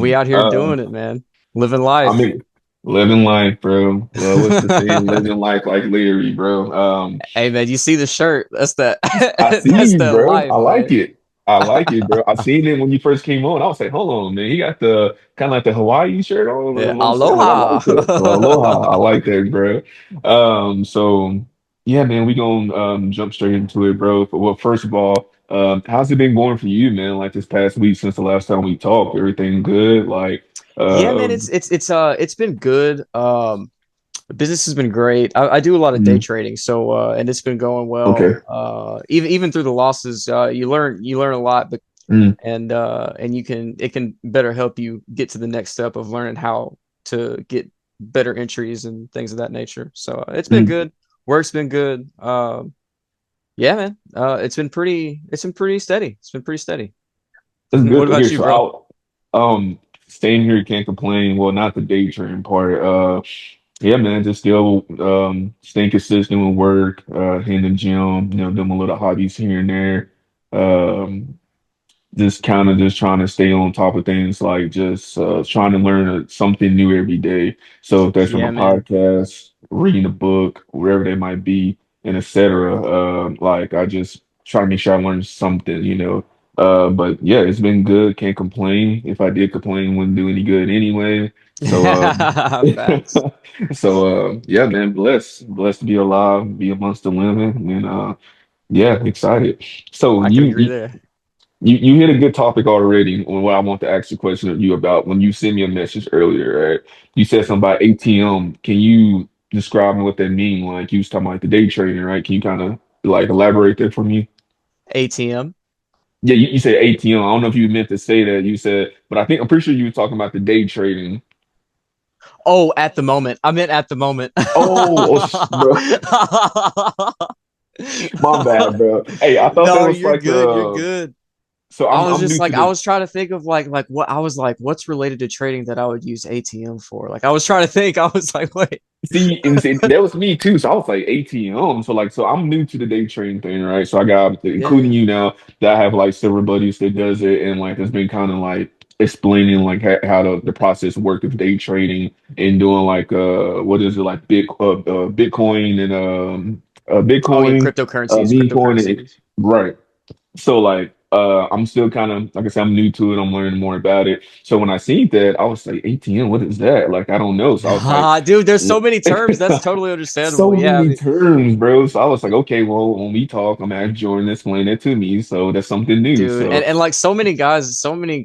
We out here doing it, man. Living I life. mean, living life, bro. Well, what's the saying? Living life like Larry, bro. Hey, man, you see the shirt? That's that. I see That's you, that bro. I life, like man. it. I like it, bro. I seen it when you first came on. I was like, hold on, man. He got the kind of like the Hawaii shirt on. You know Yeah, what I'm saying? Like, I aloha. like that. So, aloha. I like that, bro. So yeah, man, we gonna jump straight into it, bro. Well, first of all, how's it been going for you, man? Like this past week since the last time we talked, everything good? Like, Yeah, man, um, it's been good. The business has been great. I do a lot of day mm, trading, so and it's been going well. okay. Even through the losses, you learn a lot, but Mm, and it can better help you get to the next step of learning how to get better entries and things of that nature. So it's been mm. good. Work's been good. Yeah, man. It's been pretty steady. It's been pretty steady. That's What good to about hear. you, So bro? staying here, can't complain. Well, not the day trading part. Yeah, man, just still staying consistent with work, hitting the gym, doing my little hobbies here and there. Um, just kind of just trying to stay on top of things, like just trying to learn something new every day. So if that's from Yeah, a man. podcast, reading a book, wherever they might be, and etc. Like I just try to make sure I learn something. But yeah, it's been good. Can't complain. If I did complain, wouldn't do any good anyway. So Facts. yeah, man, blessed to be alive, be amongst the living, and yeah, excited. So I can agree there. you hit a good topic already on what I want to ask a question of you about when you sent me a message earlier, right? You said something about ATM. Can you describe what that mean? Like you was talking about like the day trading, right? Can you kind of like elaborate that for me? ATM. Yeah, you said ATM. I don't know if you meant to say that. You said, but I'm pretty sure you were talking about the day trading. Oh, at the moment. I meant at the moment. Bro, my bad, bro. Hey, I thought that No, was you're like good. You're good. so I was I'm just new to like I the was trying to think of like what I was like what's related to trading that I would use ATM for. Like I was trying to think. I was like, wait. see, that was me too. So I was like ATM. So I'm new to the day trading thing, right? So I got including Yeah. you now that I have like several buddies that does it and like has been kind of like explaining like how the process work of day trading and doing like what is it like Bitcoin and Oh yeah, Bitcoin, cryptocurrencies, meme coin and cryptocurrencies. right. So like I'm still kind of like I said, I'm new to it. I'm learning more about it. So when I seen that, I was like, ATM, what is that? Like I don't know. So I was like, Ah, dude, there's so many terms. That's totally understandable. so Yeah, I many mean, terms, bro. So I was like, okay, well, when we talk, I'm gonna have Jordan explain it to me. So that's something new. dude, and, So and like so many guys, so many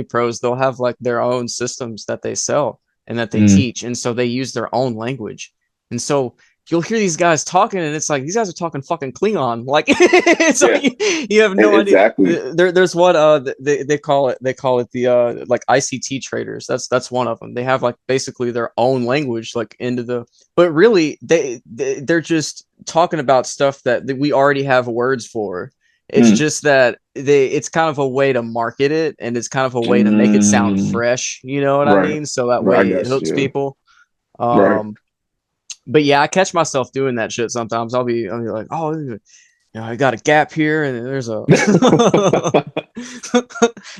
pros, they'll have like their own systems that they sell and that they mm, teach, and so they use their own language, and so you'll hear these guys talking, and it's like these guys are talking fucking Klingon, like it's yeah, like you have no idea. exactly. There's what they call it the like ICT traders. That's one of them. They have like basically their own language like into the, but really they're just talking about stuff that we already have words for. It's Mm, just that it's kind of a way to market it, and it's kind of a way to make it sound mm, fresh, you know what I right, mean? So that right. I way it guess, hooks yeah, people. right. Um, but yeah, I catch myself doing that shit sometimes. I'll be like, oh, I got a gap here, and there's a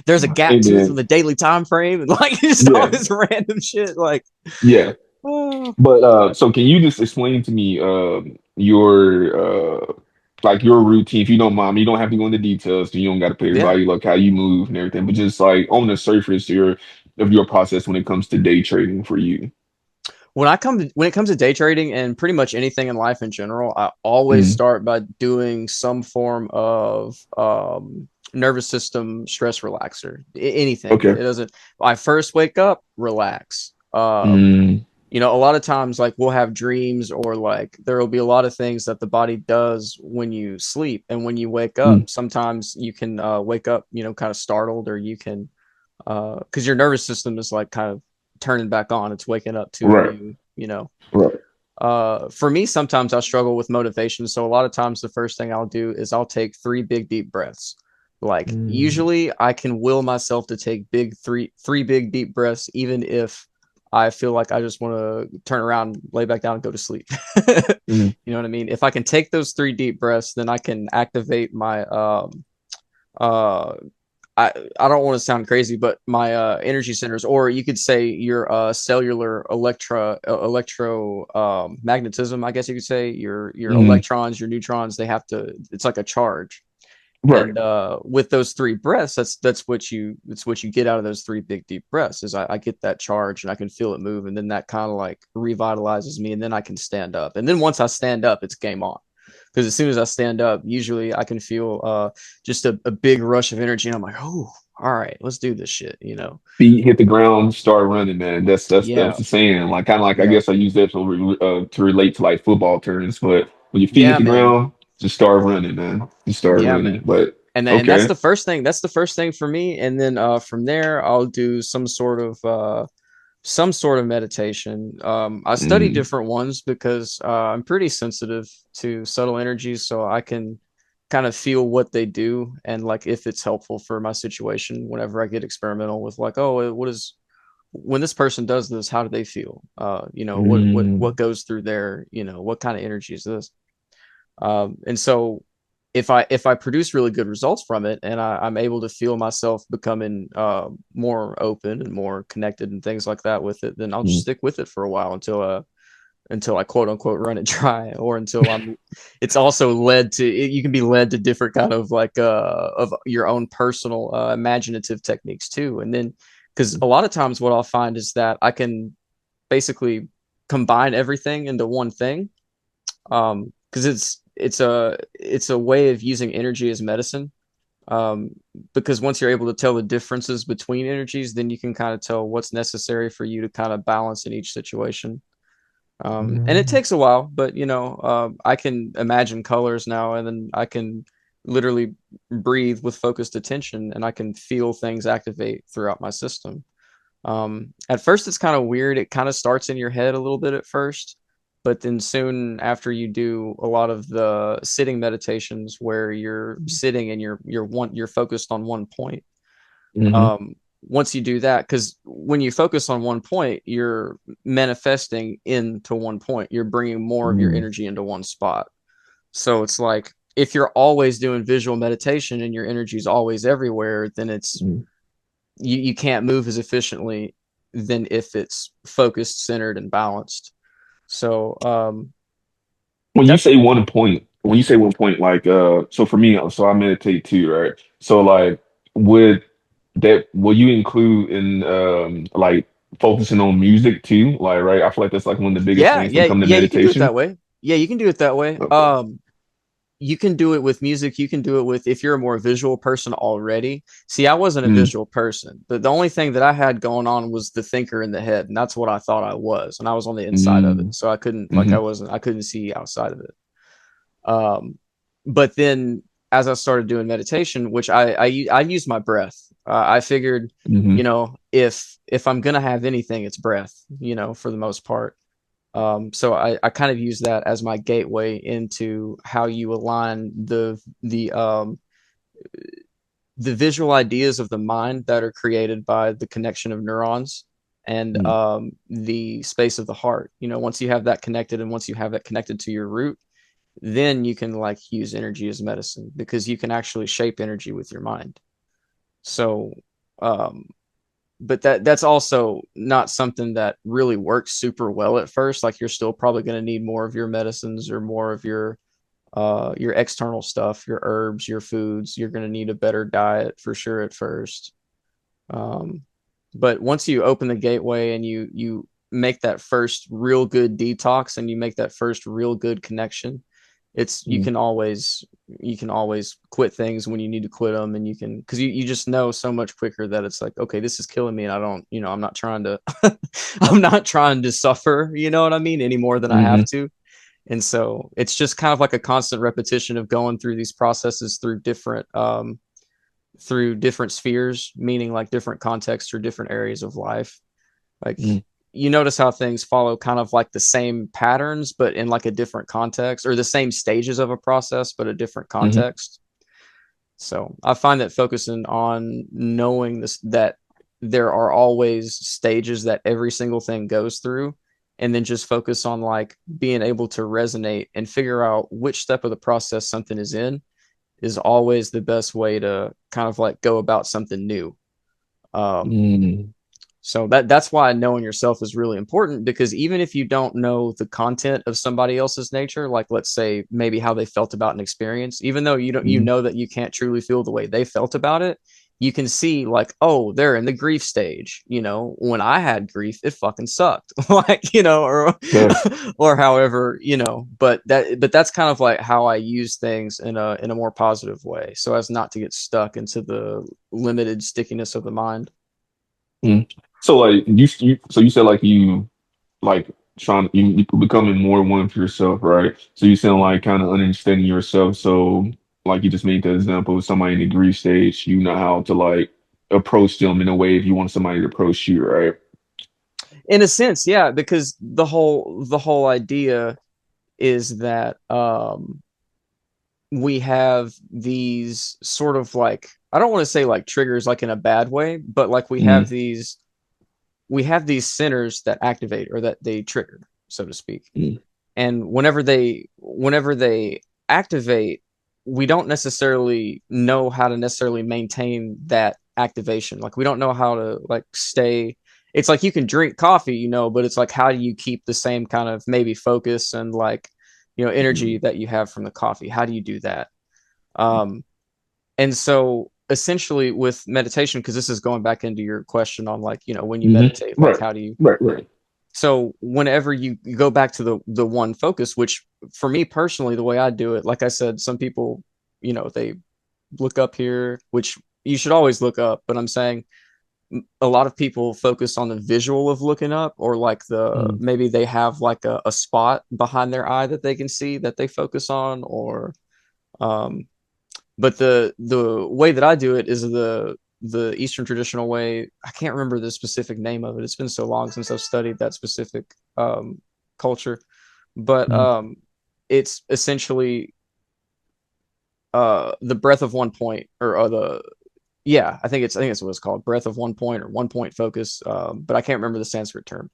there's a gap And tooth in then, the daily time frame, and like just all yeah, this random shit. Like, yeah. oh, But so can you just explain to me your like your routine if you don't mind? You don't have to go into details, so you don't got to put yeah. everybody like how you move and everything, but just like on the surface of your process when it comes to day trading for you. When it comes to day trading and pretty much anything in life in general, I always Mm, start by doing some form of nervous system stress relaxer. Anything. It okay. doesn't. I first wake up, relax. Mm, A lot of times like we'll have dreams, or like there will be a lot of things that the body does when you sleep, and when you wake up mm, sometimes you can wake up kind of startled, or you can because your nervous system is like kind of turning back on, it's waking up to a right, new right. for me sometimes I struggle with motivation, so a lot of times the first thing I'll do is I'll take three big deep breaths. Like Mm, usually I can will myself to take three big deep breaths, even if I feel like I just want to turn around, lay back down, and go to sleep. mm, You know what I mean? If I can take those three deep breaths, then I can activate my uh I don't want to sound crazy, but my energy centers, or you could say your cellular electro magnetism, I guess you could say your Hmm. electrons, your neutrons, they have to, it's like a charge. Right. And with those three breaths, that's what you get out of those three big deep breaths is I get that charge and I can feel it move, and then that kind of like revitalizes me, and then I can stand up. And then once I stand up, it's game on. Because as soon as I stand up, usually I can feel just a big rush of energy, and I'm like, oh, all right, let's do this shit, you know? Feet hit the ground, start running, man. That's Yeah, the saying. Like kind of like I yeah, guess I use that to relate to like football terms. But when your feet hit yeah, the man, ground, just start running, man. Just start yeah, running. man. But And that's okay. the first thing. That's the first thing for me. And then from there, I'll do some sort of meditation. I study Mm, different ones because I'm pretty sensitive to subtle energies, so I can kind of feel what they do and like if it's helpful for my situation. Whenever I get experimental with like, oh, what is when this person does this, how do they feel? You know, what mm, goes through their, you know, what kind of energy is this? And so if I produce really good results from it and I'm able to feel myself becoming more open and more connected and things like that with it, then I'll just mm. stick with it for a while until I quote unquote run it dry, or until I'm. It's also led to you can be led to different kind of like of your own personal imaginative techniques too, and then because a lot of times what I'll find is that I can basically combine everything into one thing, because it's a way of using energy as medicine, um because once you're able to tell the differences between energies, then you can kind of tell what's necessary for you to kind of balance in each situation. And it Mm. takes a while, but you know, I can imagine colors now, and then I can literally breathe with focused attention, and I can feel things activate throughout my system. At first, it's kind of weird. It kind of starts in your head a little bit at first, but then soon after you do a lot of the sitting meditations where you're sitting and you're focused on one point. Hmm. Um, Once you do that, because when you focus on one point, you're manifesting into one point. You're bringing more of your Mm, energy into one spot. So it's like if you're always doing visual meditation and your energy is always everywhere, then it's mm. you can't move as efficiently than if it's focused, centered, and balanced. So When you that's say one point, when you say one point, like so for me, so I meditate too, right? So like would that will you include in like focusing on music too? Like, right? I feel like that's like one of the biggest yeah, things when it comes to you can do it that meditation. way. Yeah, you can do it that way. Okay. You can do it with music. You can do it with if you're a more visual person already. See, I wasn't a Mm, visual person. The only thing that I had going on was the thinker in the head, and that's what I thought I was, and I was on the inside of it, mm, so I couldn't like hmm. I couldn't see outside of it. Um, but then as I started doing meditation, which I used my breath. I figured, Hmm. you know, if I'm gonna have anything, it's breath. You know, for the most part. So I kind of use that as my gateway into how you align the visual ideas of the mind that are created by the connection of neurons and Mm, the space of the heart. You know, once you have that connected and once you have that connected to your root, then you can like use energy as medicine because you can actually shape energy with your mind. So, um, but that's also not something that really works super well at first. Like you're still probably going to need more of your medicines or more of your external stuff, your herbs, your foods. You're going to need a better diet for sure at first. Um, but once you open the gateway and you make that first real good detox and you make that first real good connection, it's mm. you can always quit things when you need to quit them, and you can because you just know so much quicker that it's like, okay, this is killing me and I don't, you know, I'm not trying to I'm not trying to suffer, you know what I mean, any more than I have Hmm. to. And so it's just kind of like a constant repetition of going through these processes through different spheres, meaning like different contexts or different areas of life. Like Mm, you notice how things follow kind of like the same patterns, but in like a different context, or the same stages of a process, but a different hmm. context. So I find that focusing on knowing this, that there are always stages that every single thing goes through, and then just focus on like being able to resonate and figure out which step of the process something is in, is always the best way to kind of like go about something new. Um, Mm, so that's why knowing yourself is really important, because even if you don't know the content of somebody else's nature, like let's say maybe how they felt about an experience, even though you don't, you mm, know that you can't truly feel the way they felt about it, you can see like, oh, they're in the grief stage. You know, when I had grief, it fucking sucked. Like, you know, or yes. or however, you know, but that's kind of like how I use things in a more positive way, so as not to get stuck into the limited stickiness of the mind. Mm. So like so you said like you like you becoming more one for yourself, right? So you sound like kind of understanding yourself. So like you just made the example of somebody in the grief stage, you know how to like approach them in a way if you want somebody to approach you, right? In a sense, yeah, because the whole idea is that we have these sort of like, I don't want to say like triggers like in a bad way, but like Mm, we have these centers that activate or that they trigger, so to speak. mm, And whenever they activate, we don't necessarily know how to necessarily maintain that activation. Like we don't know how to like stay. It's like you can drink coffee, you know, but it's like how do you keep the same kind of maybe focus and like, you know, energy mm, that you have from the coffee? How do you do that? um and so essentially with meditation, because this is going back into your question on like, you know, when you mm. meditate, like Right, how do you, right, right. so whenever you go back to the one focus, which for me personally, the way I do it, like I said, some people, you know, they look up here, which you should always look up, but I'm saying a lot of people focus on the visual of looking up, or like the Mm, maybe they have like a spot behind their eye that they can see that they focus on, or um but the way that I do it is the Eastern traditional way. I can't remember the specific name of it. It's been so long since I've studied that specific culture, but mm, it's essentially the breath of one point, or the, yeah, I think it's what it's called, breath of one point or one point focus. But I can't remember the Sanskrit term.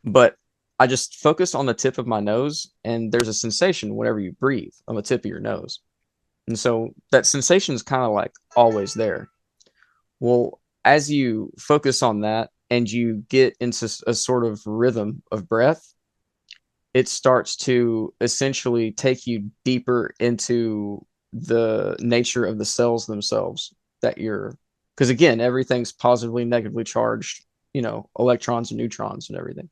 But I just focus on the tip of my nose, and there's a sensation whenever you breathe on the tip of your nose, and so that sensation is kind of like always there. Well, as you focus on that and you get into a sort of rhythm of breath, it starts to essentially take you deeper into the nature of the cells themselves that you're, because again, everything's positively, negatively charged, you know, electrons and neutrons and everything.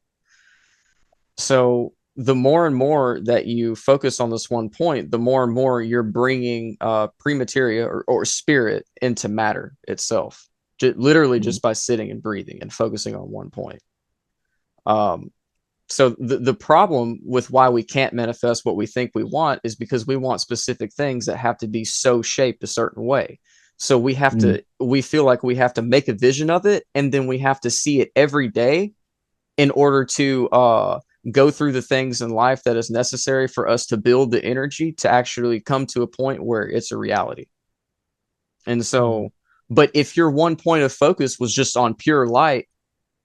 So the more and more that you focus on this one point, the more and more you're bringing premateria, or spirit into matter itself, literally mm, just by sitting and breathing and focusing on one point. Um, so the problem with why we can't manifest what we think we want is because we want specific things that have to be so shaped a certain way. So mm, we feel like we have to make a vision of it, and then we have to see it every day in order to go through the things in life that is necessary for us to build the energy to actually come to a point where it's a reality. And mm, so, but if your one point of focus was just on pure light,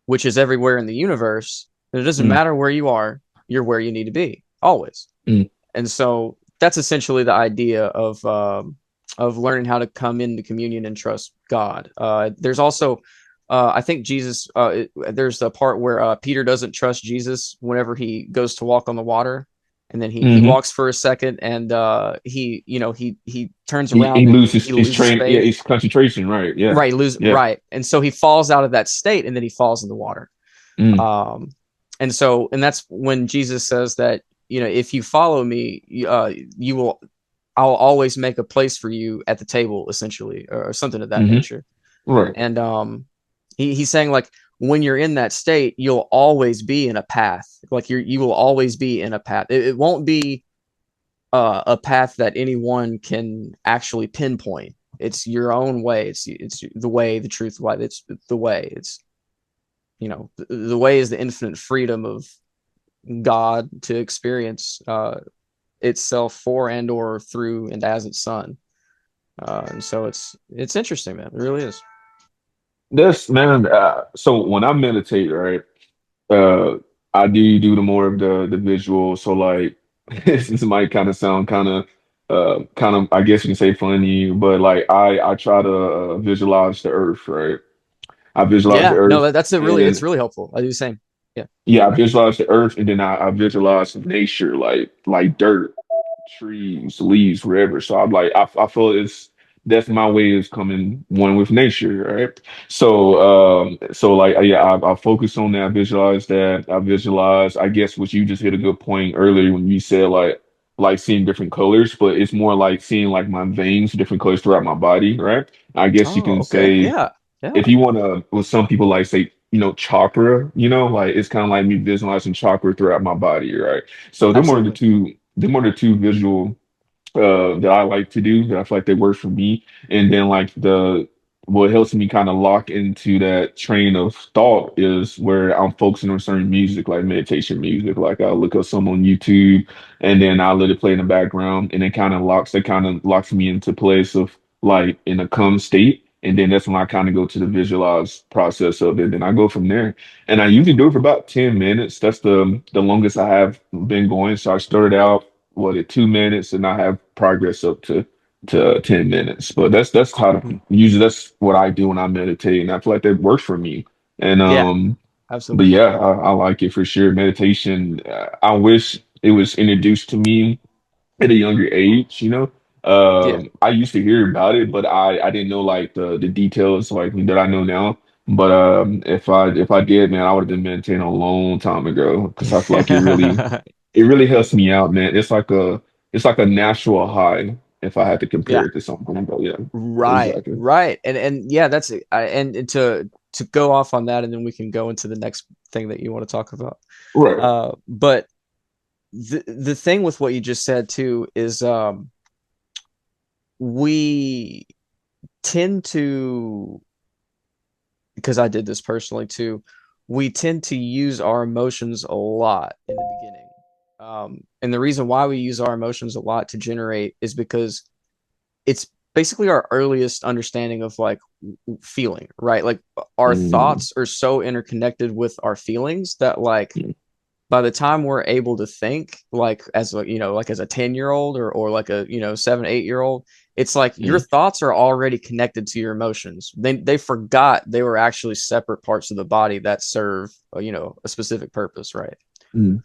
which is everywhere in the universe, then it doesn't mm, matter where you are, you're where you need to be always. mm, And so that's essentially the idea of learning how to come into communion and trust God. There's also, I think Jesus. There's the part where Peter doesn't trust Jesus whenever he goes to walk on the water, and then he mm. walks for a second, and he, you know, he turns He around and loses he his loses train, yeah, faith. his concentration, right? Yeah, Right, lose yeah. right, and so he falls out of that state, and then he falls in the water. Mm, Um, and so, and that's when Jesus says that, you know, if you follow me, you will, I'll always make a place for you at the table, essentially, or something of that hmm. nature. Right. And he's saying like when you're in that state, you'll always be in a path. Like you will always be in a path. It won't be a path that anyone can actually pinpoint. It's your own way. It's the way, the truth, why it's the way. It's, you know, the way is the infinite freedom of God to experience itself for and or through and as its son. And so it's interesting, man. It really is. This man, so when I meditate, right, uh, I do the more of the visual. So like, this might kind of sound kind of kind of, I guess you can say funny, but like I try to visualize the earth, right? I visualize the Yeah, no, earth that's a really, it's and really helpful. I do the same. Yeah. yeah, I visualize the earth and then I visualize nature like dirt, trees, leaves, wherever. So I'm like I feel that's my way of coming one with nature, right? So so like yeah, I focus on that, I visualize that. I visualize, I guess what you just hit a good point earlier when you said like seeing different colors, but it's more like seeing like my veins, different colors throughout my body, right? I guess you Oh, can okay. say Yeah. Yeah. if you want to, well, some people like say, chakra, like it's kind of like me visualizing chakra throughout my body, right? So Absolutely. them are the two visual that I like to do that I feel like they work for me. And then like what helps me kind of lock into that train of thought is where I'm focusing on certain music, like meditation music. Like I'll look up some on YouTube and then I'll let it play in the background and it kind of locks me into place of like in a calm state. And then that's when I kind of go to the visualize process of it. Then I go from there. And I usually do it for about 10 minutes. That's the longest I have been going. So I started out at 2 minutes and I have progress up to 10 minutes. But that's how Mhm. usually that's what I do when I meditate. And I feel like that works for me. And Yeah, but absolutely. yeah, I like it for sure. Meditation, I wish it was introduced to me at a younger age, you know. Yeah. I used to hear about it, but I didn't know like the details like that I know now. But if I did, man, I would have been meditating a long time ago because I feel like it really helps me out, man. It's like a natural high if I had to compare Yeah. it to something. But yeah, Right. exactly. Right. And yeah, that's it. And to go off on that, and then we can go into the next thing that you want to talk about. Right. But the thing with what you just said too is we tend to, because I did this personally too, we tend to use our emotions a lot in the beginning. And the reason why we use our emotions a lot to generate is because it's basically our earliest understanding of like feeling, right? Like our Mm, thoughts are so interconnected with our feelings that like mm, by the time we're able to think like as a like as a 10-year old or like a 7 8 year old, it's like your mm, thoughts are already connected to your emotions. They forgot they were actually separate parts of the body that serve a specific purpose, right? mm,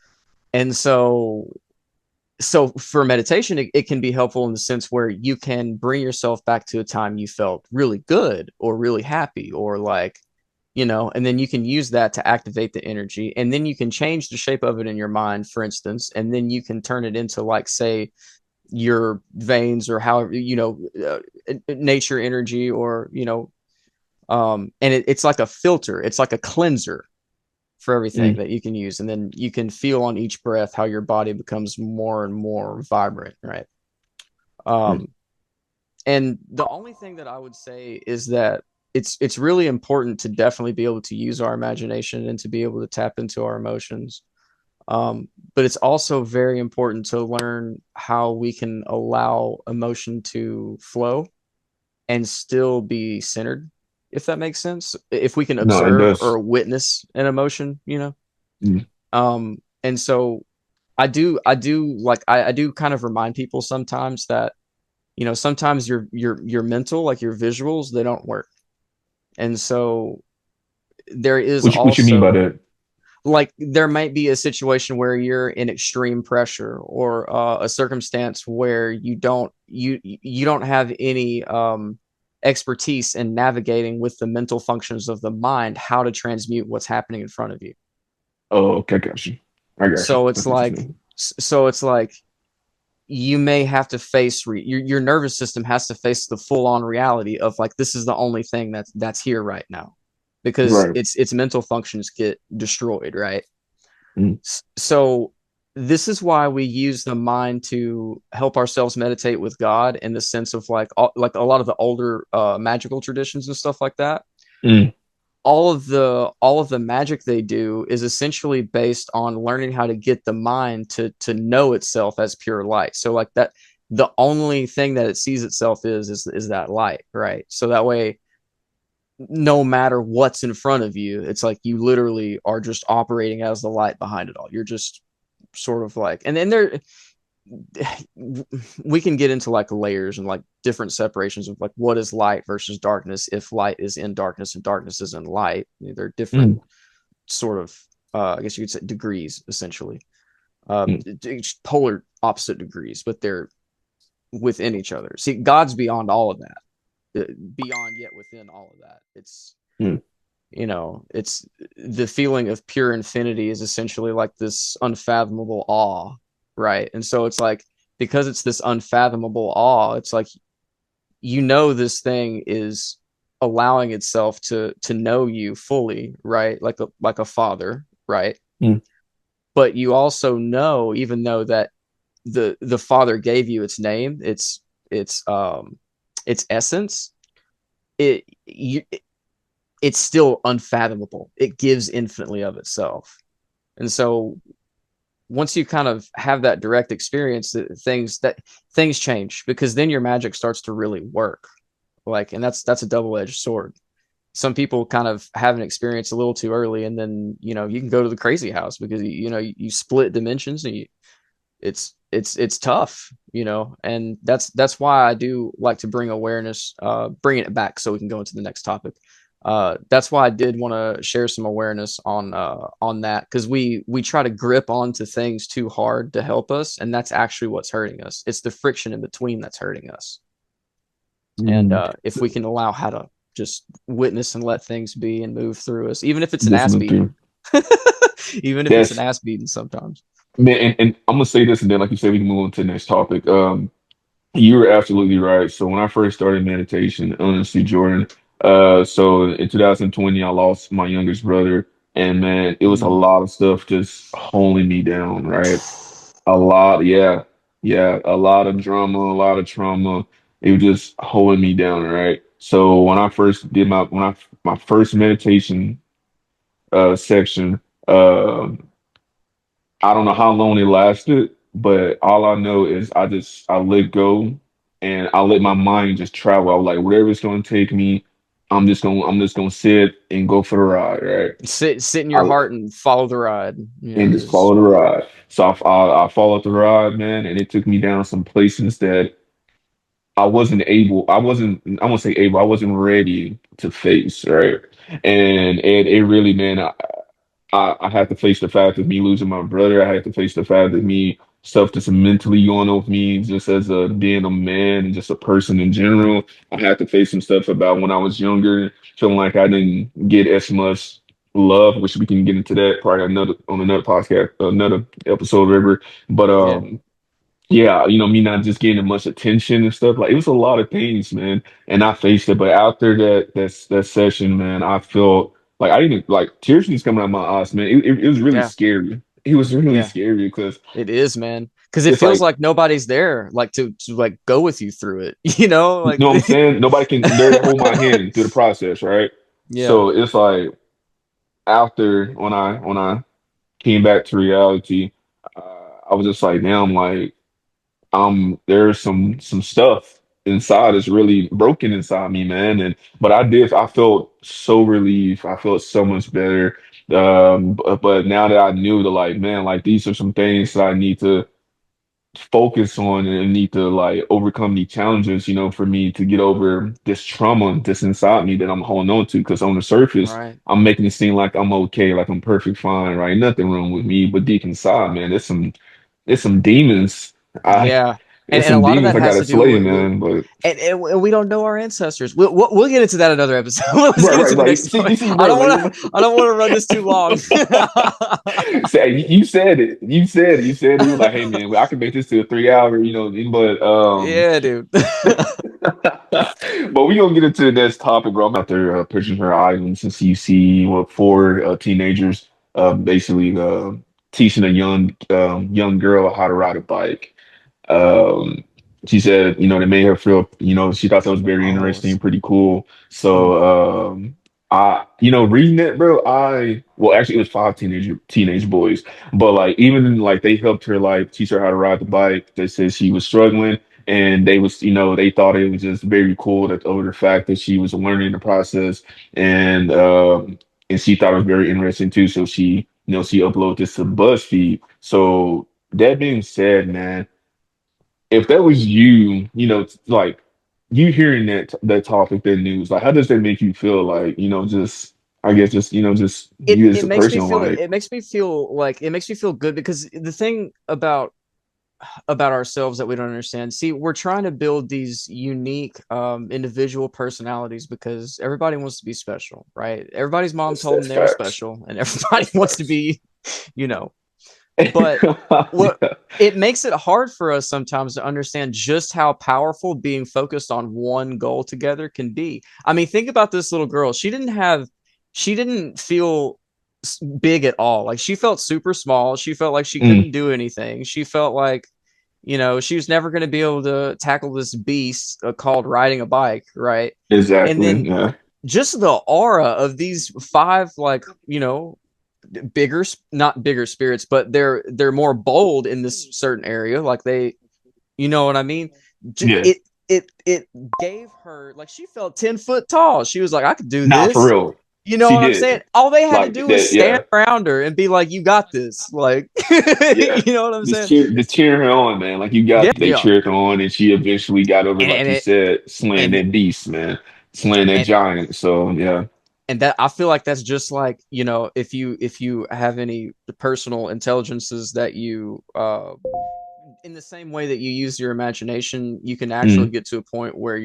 And so for meditation, it can be helpful in the sense where you can bring yourself back to a time you felt really good or really happy or like and then you can use that to activate the energy, and then you can change the shape of it in your mind, for instance, and then you can turn it into like say your veins or however nature energy or and it's like a filter, it's like a cleanser for everything mm, that you can use, and then you can feel on each breath how your body becomes more and more vibrant, right? mm. um and the only thing that I would say is that it's really important to definitely be able to use our imagination and to be able to tap into our emotions. But it's also very important to learn how we can allow emotion to flow and still be centered, if that makes sense. If we can No, it observe does. or witness an emotion. Mm, And so I do kind of remind people sometimes that sometimes your mental, like your visuals, they don't work. And so there is what you mean by also that? like there might be a situation where you're in extreme pressure or a circumstance where you don't have any expertise in navigating with the mental functions of the mind how to transmute what's happening in front of you. Oh, okay, I got you. I got you. So it's That's what you like mean. so it's like you may have to face your nervous system has to face the full on reality of like this is the only thing that's here right now, because Right. its mental functions get destroyed, right? Mm, So this is why we use the mind to help ourselves meditate with God, in the sense of like a lot of the older magical traditions and stuff like that. mm, All of the magic they do is essentially based on learning how to get the mind to know itself as pure light. So like that, the only thing that it sees itself is that light, right? So that way, no matter what's in front of you, it's like you literally are just operating as the light behind it all. You're just sort of like, and then there. we can get into like layers and like different separations of like what is light versus darkness if light is in darkness and darkness is in light. They're different Mm, sort of I guess you could say degrees essentially. mm, Polar opposite degrees, but they're within each other. See, God's beyond all of that. Beyond yet within all of that. It's mm, it's the feeling of pure infinity is essentially like this unfathomable awe, right? And so it's like because it's this unfathomable awe, it's like this thing is allowing itself to know you fully, right? Like a father, right? mm. But you also know, even though that the father gave you its name, its essence, it you it's still unfathomable. It gives infinitely of itself. And so once you kind of have that direct experience, things change because then your magic starts to really work. Like, and that's a double-edged sword. Some people kind of have an experience a little too early, and then you can go to the crazy house because you split dimensions and it's tough, and that's why I do like to bring awareness, bringing it back so we can go into the next topic. That's why I did want to share some awareness on that because we try to grip onto things too hard to help us, and that's actually what's hurting us. It's the friction in between that's hurting us. And Mm. if we can allow how to just witness and let things be and move through us, even if it's an Just ass move beating, through. even if it's an That's ass beating sometimes. man, and I'm gonna say this, and then like you said, we can move on to the next topic. You were absolutely right. So when I first started meditation, honestly, Jordan, so in 2020, I lost my youngest brother, and man, it was a Mm. lot of stuff just holding me down, right? A lot, yeah, yeah, a lot of drama, a lot of trauma. It was just holding me down, right? So when I first did my first meditation section, I don't know how long it lasted, but all I know is I let go and I let my mind just travel. I was like, whatever it's gonna take me, I'm just gonna sit and go for the ride, right? Sit in your I heart and follow the ride. and just Just follow the ride. So I followed the ride, man, and it took me down some places that I won't say able, I wasn't ready to face, right? And it really, man, I had to face the fact of me losing my brother. I had to face the fact of me stuff that's mentally going on with me, just as a being a man and just a person in general. I had to face some stuff about when I was younger, feeling like I didn't get as much love, which we can get into that probably another podcast, another episode, whatever. But yeah, yeah, me not just getting much attention and stuff. Like it was a lot of things, man. And I faced it. But after that session, man, I felt like I didn't like tears was coming out of my eyes, man. It was really yeah, scary. It was really yeah. scary because It is, man. Because it it's feels like, like nobody's there, like to like go with you through it. you Like know what I'm saying? Nobody can there to hold my hand through the process, right? yeah, So it's like after when I came back to reality, I was just like, damn, like there's some stuff inside that's really broken inside me, man. And but I felt so relieved. I felt so much better. But now that I knew that, like, man, like these are some things that I need to focus on and need to like overcome these challenges, for me to get over this trauma that's inside me that I'm holding on to. Because on the surface, right. I'm making it seem like I'm okay, like I'm perfect, fine, right? Nothing wrong with me. But deep inside, man, there's some demons. I Yeah. And There's a some lot of demons that I has gotta to do slay, with man. But and we don't know our ancestors. We'll get into that another episode. Let's right, get into right, the like next see, point. you see, bro, like I don't want to run this too long. say you said it. You said it. You said it. You were like, hey man, well, I can make this to a 3 hour, but Yeah, dude. but we gonna get into the next topic, bro. I'm out there pushing her island since you see what four teenagers basically teaching a young girl how to ride a bike. Um, she said, they made her feel, she thought that was very Oh, interesting, pretty cool. mm, So, reading it, bro, well, actually, it was five teenage boys, but like, even like they helped her, like, teach her how to ride the bike. They said she was struggling, and they thought it was just very cool that over the fact that she was learning the process, and she thought it was very interesting too. So she uploaded this to BuzzFeed. So that being said, man. if that was you, like you hearing that topic, that news, like how does that make you feel? Like, just I guess just just it you as it a makes me person, feel like, it makes me feel like it makes me feel good because the thing about ourselves that we don't understand. See, we're trying to build these unique individual personalities because everybody wants to be special, right? Everybody's mom told them that's they were facts. special and everybody wants to Facts. be, you know. But what Yeah. it makes it hard for us sometimes to understand just how powerful being focused on one goal together can be. I mean, think about this little girl. She didn't feel big at all. Like she felt super small. She felt like she Mm, couldn't do anything. She felt like, she was never going to be able to tackle this beast called riding a bike, right? And exactly. then Yeah. just the aura of these five, like, bigger, not bigger spirits, but they're more bold in this certain area. Like they, you know what I mean? Yeah. It gave her like she felt 10 foot tall. She was like, I could do Nah, for this. real. You know She what I'm saying? did. All they had to Like do was that, stand yeah. around her and be like, "You got this." Like, Yeah. you know what I'm saying? Just cheer her on, man. Like you Yeah, got, they yeah. cheered her on, and she eventually got over, And like and you it said, slaying and that beast, man, slaying that and giant. So yeah. and that I feel like that's just like, if you have any personal intelligences that you in the same way that you use your imagination, you can actually Mm, get to a point where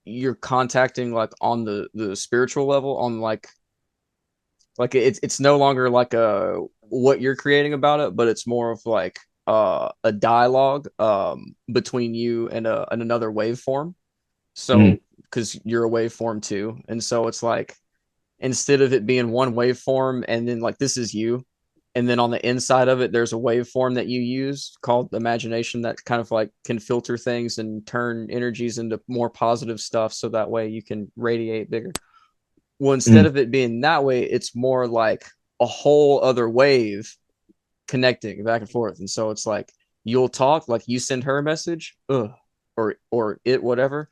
you're contacting like on the spiritual level, on like it's no longer like a what you're creating about it, but it's more of like a dialogue between you and another waveform. mm, So because you're a waveform too, and so it's like instead of it being one waveform and then like this is you, and then on the inside of it there's a waveform that you use called imagination that kind of like can filter things and turn energies into more positive stuff so that way you can radiate bigger. Well, instead mm. of it being that way, it's more like a whole other wave connecting back and forth. And so it's like you'll talk, like you send her a message, or it whatever,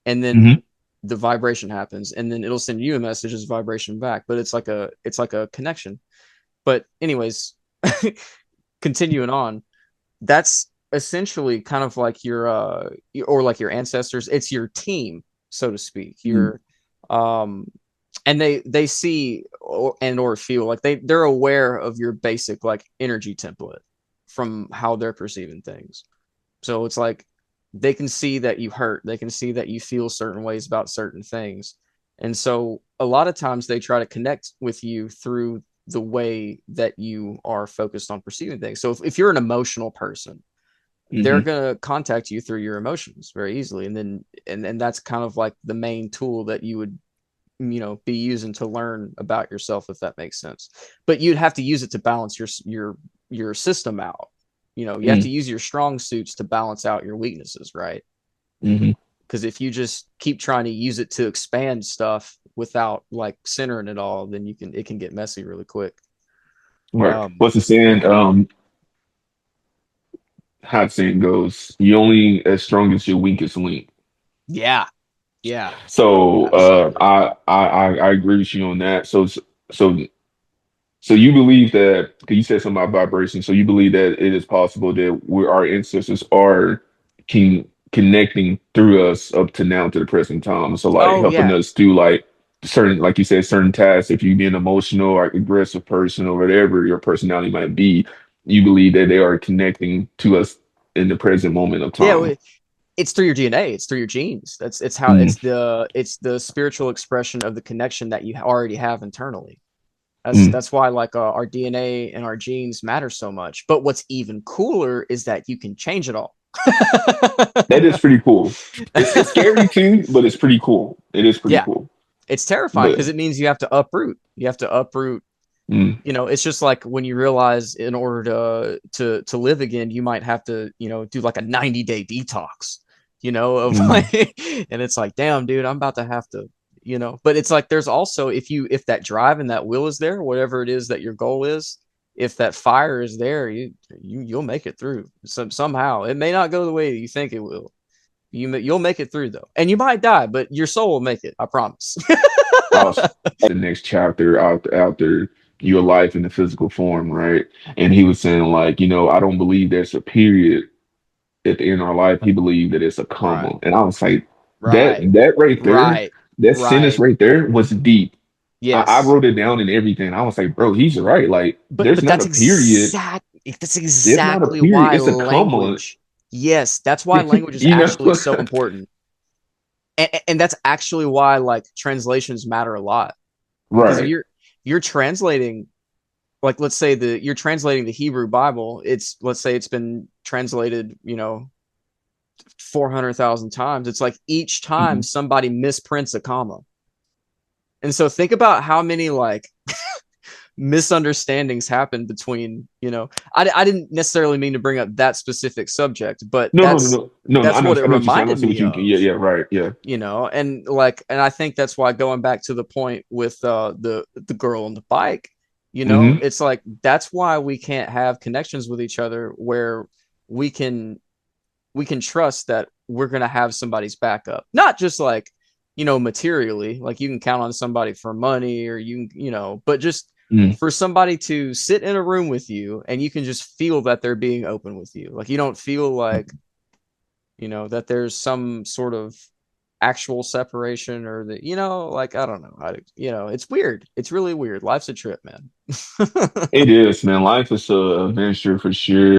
and then Hmm. the vibration happens, and then it'll send you a message as vibration back. But it's like a connection. But anyways, continuing on, that's essentially kind of like or like your ancestors. It's your team, so to speak. Mm. Um and they see or feel like they're aware of your basic like energy template from how they're perceiving things. So it's like they can see that you hurt, they can see that you feel certain ways about certain things, and so a lot of times they try to connect with you through the way that you are focused on perceiving things. So if you're an emotional person, they're Hmm. going to contact you through your emotions very easily, and then and that's kind of like the main tool that you would be using to learn about yourself, if that makes sense. But you'd have to use it to balance your system out. You have to Mm, use your strong suits to balance out your weaknesses, right? hmm. Because if you just keep trying to use it to expand stuff without like centering it all, then it can get messy really quick. Right. um What's the saying? How the saying goes, you only as strong as your weakest link. yeah, yeah, So absolutely. I agree with you on that. So so you believe that, because you said something about vibration. So you believe that it is possible that our ancestors are connecting through us up to now to the present time. So like Oh helping yeah. us do like certain, like you said, certain tasks. If you be an emotional or aggressive person or whatever your personality might be, you believe that they are connecting to us in the present moment of time. Yeah, it's through your DNA, it's through your genes. It's how Mm, it's the spiritual expression of the connection that you already have internally. mm. That's why like our DNA and our genes matter so much. But what's even cooler is that you can change it all. That is pretty cool. It's scary too, but it's pretty cool. It is pretty Yeah, cool. it's terrifying But because it means you have to uproot. You have to uproot. mm, It's just like when you realize in order to live again, you might have to do like a 90-day detox. Of mm, like, and it's like, damn, dude, I'm about to have to. But it's like there's also if that drive and that will is there, whatever it is that your goal is, if that fire is there, you'll make it through. Somehow it may not go the way you think it will. You'll make it through though, and you might die, but your soul will make it. I promise. I was the next chapter after your life in the physical form, right? And he was saying like, I don't believe there's a period at the end of our life, he believed that it's a Right. comma. And I was like, Right. that right there, Right. that sentence Right. right there was deep. I Yes. wrote it down and everything. I was like, bro, he's right. Like, there's But not a period. that's There's not a exactly period. why It's a comma. language, yes, that's why language is You know? actually so important. And that's actually why like translations matter a lot. Because if Right. you're translating, like let's say you're translating the Hebrew Bible, it's, let's say it's been translated, 400,000 times. It's like each time Mhm. somebody misprints a comma. And so think about how many like misunderstandings happen between, I didn't necessarily mean to bring up that specific subject, but No, no, no, no, no, no. that's what it I know what you're saying. I reminded see what me you. of, Yeah, yeah, right. Yeah. and like, and I think that's why, going back to the point with the girl on the bike, Hmm. it's like that's why we can't have connections with each other where we can trust that we're going to have somebody's backup, not just like, materially, like you can count on somebody for money, or but just Mm. for somebody to sit in a room with you and you can just feel that they're being open with you. Like you don't feel like, that there's some sort of actual separation, or that, like, I don't know how to, it's weird. It's really weird. Life's a trip, man. It is, man. Life is a adventure for sure.